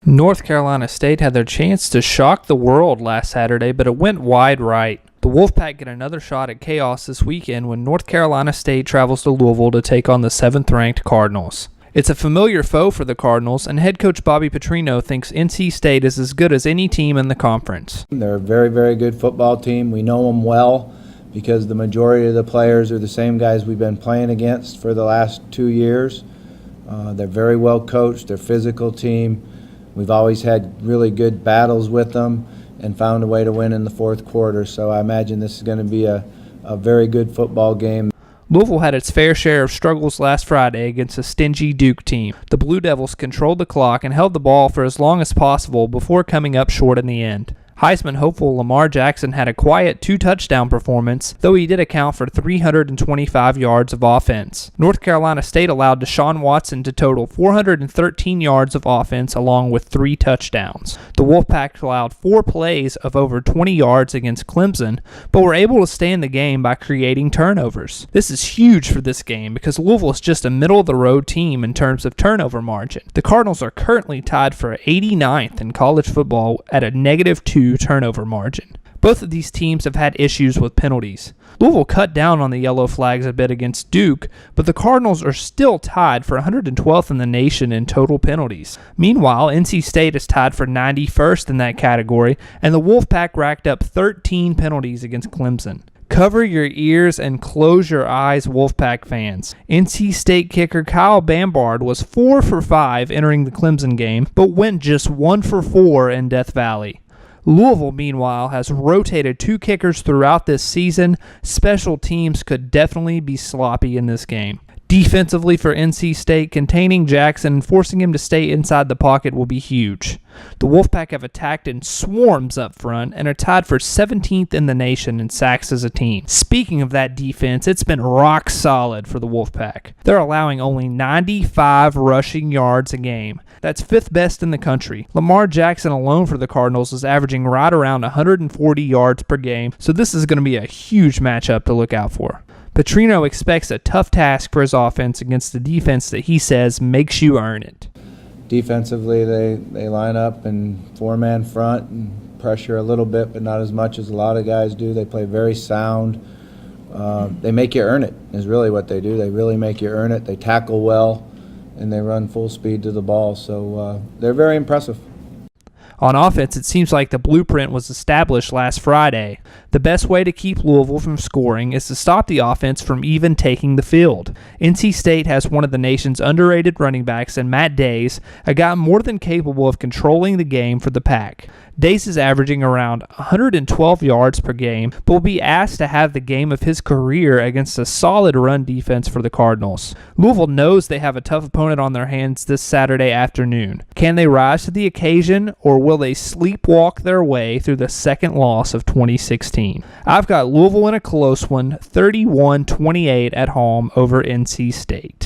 North Carolina State had their chance to shock the world last Saturday, but it went wide right. The Wolfpack get another shot at chaos this weekend when North Carolina State travels to Louisville to take on the 7th-ranked Cardinals. It's a familiar foe for the Cardinals, and head coach Bobby Petrino thinks NC State is as good as any team in the conference. They're a very, very good football team. We know them well because the majority of the players are the same guys we've been playing against for the last 2 years. They're very well coached. They're a physical team. We've always had really good battles with them and found a way to win in the fourth quarter. So I imagine this is going to be a very good football game. Louisville had its fair share of struggles last Friday against a stingy Duke team. The Blue Devils controlled the clock and held the ball for as long as possible before coming up short in the end. Heisman hopeful Lamar Jackson had a quiet 2-touchdown performance, though he did account for 325 yards of offense. North Carolina State allowed Deshaun Watson to total 413 yards of offense along with 3 touchdowns. The Wolfpack allowed 4 plays of over 20 yards against Clemson, but were able to stay in the game by creating turnovers. This is huge for this game because Louisville is just a middle-of-the-road team in terms of turnover margin. The Cardinals are currently tied for 89th in college football at a -2 turnover margin. Both of these teams have had issues with penalties. Louisville cut down on the yellow flags a bit against Duke, but the Cardinals are still tied for 112th in the nation in total penalties. Meanwhile, NC State is tied for 91st in that category, and the Wolfpack racked up 13 penalties against Clemson. Cover your ears and close your eyes, Wolfpack fans. NC State kicker Kyle Bambard was 4 for 5 entering the Clemson game, but went just 1 for 4 in Death Valley. Louisville, meanwhile, has rotated 2 kickers throughout this season. Special teams could definitely be sloppy in this game. Defensively for NC State, containing Jackson and forcing him to stay inside the pocket will be huge. The Wolfpack have attacked in swarms up front and are tied for 17th in the nation in sacks as a team. Speaking of that defense, it's been rock solid for the Wolfpack. They're allowing only 95 rushing yards a game. That's 5th best in the country. Lamar Jackson alone for the Cardinals is averaging right around 140 yards per game, so this is going to be a huge matchup to look out for. Petrino expects a tough task for his offense against the defense that he says makes you earn it. Defensively, they line up in 4-man front and pressure a little bit, but not as much as a lot of guys do. They play very sound. They make you earn it is really what they do. They really make you earn it. They tackle well, and they run full speed to the ball. So they're very impressive. On offense, it seems like the blueprint was established last Friday. The best way to keep Louisville from scoring is to stop the offense from even taking the field. NC State has one of the nation's underrated running backs in Matt Days, a guy more than capable of controlling the game for the Pack. Days is averaging around 112 yards per game, but will be asked to have the game of his career against a solid run defense for the Cardinals. Louisville knows they have a tough opponent on their hands this Saturday afternoon. Can they rise to the occasion, or will they sleepwalk their way through the second loss of 2016? I've got Louisville in a close one, 31-28 at home over NC State.